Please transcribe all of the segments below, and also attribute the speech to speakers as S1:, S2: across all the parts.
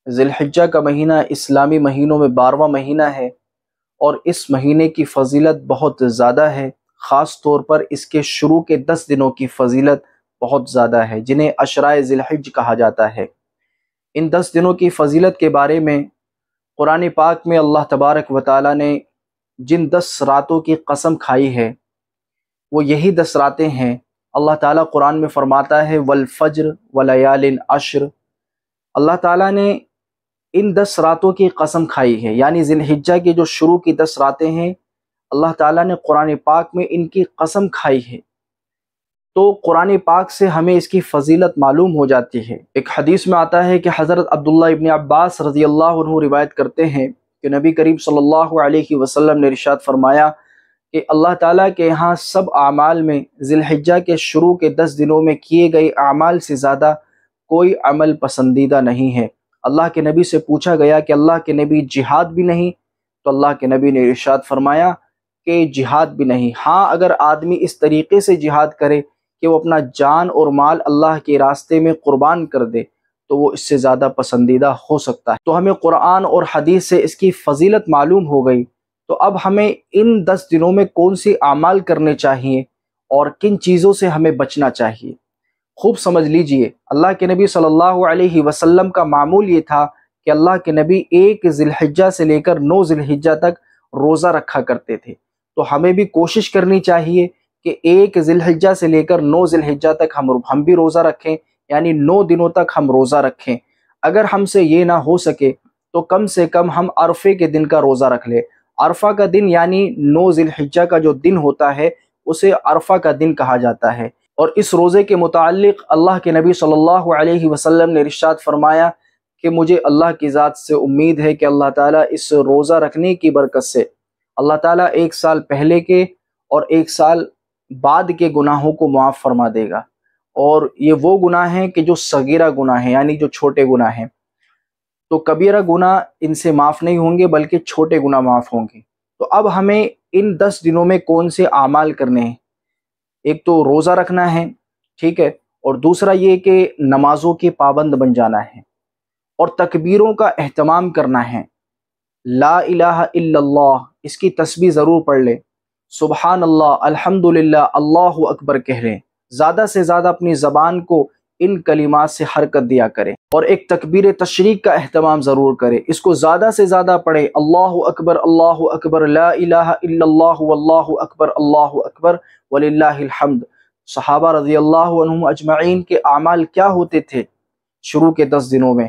S1: ذی الحجہ کا مہینہ اسلامی مہینوں میں 12واں مہینہ ہے، اور اس مہینے کی فضیلت بہت زیادہ ہے۔ خاص طور پر اس کے شروع کے 10 دنوں کی فضیلت بہت زیادہ ہے، جنہیں عشرۂ ذی الحجہ کہا جاتا ہے۔ ان 10 دنوں کی فضیلت کے بارے میں قرآن پاک میں اللہ تبارک و تعالیٰ نے جن 10 راتوں کی قسم کھائی ہے وہ یہی 10 راتیں ہیں۔ اللہ تعالیٰ قرآن میں فرماتا ہے والفجر ولیال عشر۔ اللہ تعالیٰ نے ان 10 راتوں کی قسم کھائی ہے، یعنی ذی الحجہ کی جو شروع کی 10 راتیں ہیں، اللہ تعالیٰ نے قرآن پاک میں ان کی قسم کھائی ہے، تو قرآن پاک سے ہمیں اس کی فضیلت معلوم ہو جاتی ہے۔ ایک حدیث میں آتا ہے کہ حضرت عبداللہ ابن عباس رضی اللہ عنہ روایت کرتے ہیں کہ نبی کریم صلی اللہ علیہ وسلم نے ارشاد فرمایا کہ اللہ تعالیٰ کے یہاں سب اعمال میں ذی الحجہ کے شروع کے 10 دنوں میں کیے گئے اعمال سے زیادہ کوئی عمل پسندیدہ نہیں ہے۔ اللہ کے نبی سے پوچھا گیا کہ اللہ کے نبی جہاد بھی نہیں؟ تو اللہ کے نبی نے ارشاد فرمایا کہ جہاد بھی نہیں، ہاں اگر آدمی اس طریقے سے جہاد کرے کہ وہ اپنا جان اور مال اللہ کے راستے میں قربان کر دے تو وہ اس سے زیادہ پسندیدہ ہو سکتا ہے۔ تو ہمیں قرآن اور حدیث سے اس کی فضیلت معلوم ہو گئی، تو اب ہمیں ان 10 دنوں میں کون سی اعمال کرنے چاہیے اور کن چیزوں سے ہمیں بچنا چاہیے۔ خوب سمجھ لیجئے، اللہ کے نبی صلی اللہ علیہ وسلم کا معمول یہ تھا کہ اللہ کے نبی 1 ذی الحجہ سے لے کر 9 ذی الحجہ تک روزہ رکھا کرتے تھے، تو ہمیں بھی کوشش کرنی چاہیے کہ 1 ذی الحجہ سے لے کر 9 ذی الحجہ تک ہم بھی روزہ رکھیں، یعنی 9 دنوں تک ہم روزہ رکھیں۔ اگر ہم سے یہ نہ ہو سکے تو کم سے کم ہم عرفے کے دن کا روزہ رکھ لیں۔ عرفہ کا دن یعنی 9 ذی الحجہ کا جو دن ہوتا ہے اسے عرفہ کا دن کہا جاتا ہے، اور اس روزے کے متعلق اللہ کے نبی صلی اللہ علیہ وسلم نے ارشاد فرمایا کہ مجھے اللہ کی ذات سے امید ہے کہ اللہ تعالیٰ اس روزہ رکھنے کی برکت سے اللہ تعالیٰ 1 سال پہلے کے اور 1 سال بعد کے گناہوں کو معاف فرما دے گا، اور یہ وہ گناہ ہیں کہ جو صغیرہ گناہ ہیں، یعنی جو چھوٹے گناہ ہیں۔ تو کبیرہ گناہ ان سے معاف نہیں ہوں گے بلکہ چھوٹے گناہ معاف ہوں گے۔ تو اب ہمیں ان 10 دنوں میں کون سے اعمال کرنے ہیں؟ ایک تو روزہ رکھنا ہے، ٹھیک ہے، اور دوسرا یہ کہ نمازوں کے پابند بن جانا ہے، اور تکبیروں کا اہتمام کرنا ہے۔ لا الہ الا اللہ اس کی تسبیح ضرور پڑھ لیں، سبحان اللہ، الحمدللہ، اللہ اکبر کہہ لیں، زیادہ سے زیادہ اپنی زبان کو ان کلمات سے حرکت دیا کریں، اور ایک تکبیر تشریق کا اہتمام ضرور کریں، اس کو زیادہ سے زیادہ پڑھیں، اللہ اکبر، لا الہ الا اللہ، واللہ اکبر وللہ الحمد۔ صحابہ رضی اللہ عنہم اجمعین کے اعمال کیا ہوتے تھے شروع کے 10 دنوں میں؟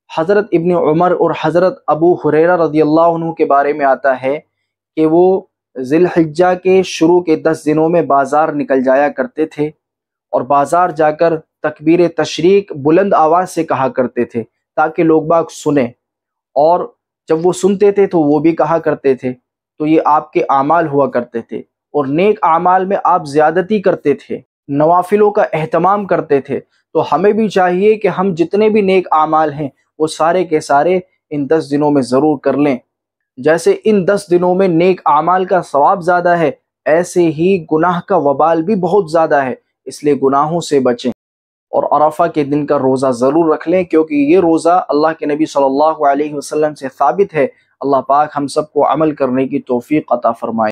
S1: حضرت ابن عمر اور حضرت ابو ہریرہ رضی اللہ عنہ کے بارے میں آتا ہے کہ وہ ذی الحجہ کے شروع کے 10 دنوں میں بازار نکل جایا کرتے تھے، اور بازار جا کر تکبیر تشریق بلند آواز سے کہا کرتے تھے تاکہ لوگ باگ سنیں، اور جب وہ سنتے تھے تو وہ بھی کہا کرتے تھے۔ تو یہ آپ کے اعمال ہوا کرتے تھے، اور نیک اعمال میں آپ زیادتی کرتے تھے، نوافلوں کا اہتمام کرتے تھے۔ تو ہمیں بھی چاہیے کہ ہم جتنے بھی نیک اعمال ہیں وہ سارے کے سارے ان 10 دنوں میں ضرور کر لیں۔ جیسے ان 10 دنوں میں نیک اعمال کا ثواب زیادہ ہے، ایسے ہی گناہ کا وبال بھی بہت زیادہ ہے، اس لیے گناہوں سے بچیں، اور عرفہ کے دن کا روزہ ضرور رکھ لیں، کیونکہ یہ روزہ اللہ کے نبی صلی اللہ علیہ وسلم سے ثابت ہے۔ اللہ پاک ہم سب کو عمل کرنے کی توفیق عطا فرمائے۔